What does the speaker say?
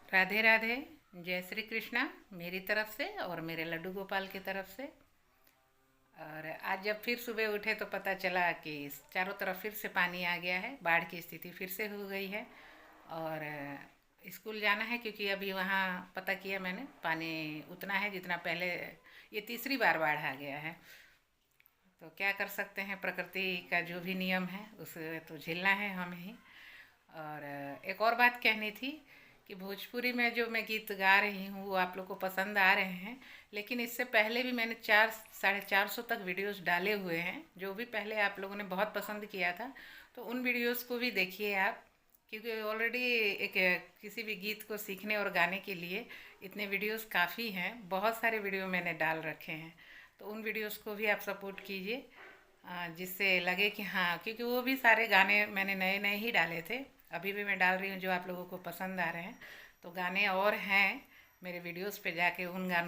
राधे राधे। जय श्री कृष्णा मेरी तरफ से और मेरे लड्डू गोपाल की तरफ से। और आज जब फिर सुबह उठे तो पता चला कि चारों तरफ फिर से पानी आ गया है, बाढ़ की स्थिति फिर से हो गई है। और स्कूल जाना है क्योंकि अभी वहाँ पता किया मैंने, पानी उतना है जितना पहले। ये तीसरी बार बाढ़ आ गया है। तो क्या कर सकते हैं, प्रकृति का जो भी नियम है उसे तो झेलना है हमें ही। और एक और बात कहनी थी कि भोजपुरी में जो मैं गीत गा रही हूँ वो आप लोग को पसंद आ रहे हैं। लेकिन इससे पहले भी मैंने 400-450 तक वीडियोस डाले हुए हैं, जो भी पहले आप लोगों ने बहुत पसंद किया था। तो उन वीडियोस को भी देखिए आप, क्योंकि ऑलरेडी एक किसी भी गीत को सीखने और गाने के लिए इतने वीडियोस काफ़ी हैं। बहुत सारे वीडियो मैंने डाल रखे हैं। तो उन वीडियोस को भी आप सपोर्ट कीजिए, जिससे लगे कि हाँ, क्योंकि वो भी सारे गाने मैंने नए नए ही डाले थे। अभी भी मैं डाल रही हूँ जो आप लोगों को पसंद आ रहे हैं। तो गाने और हैं मेरे वीडियोस पे, जाके उन गानों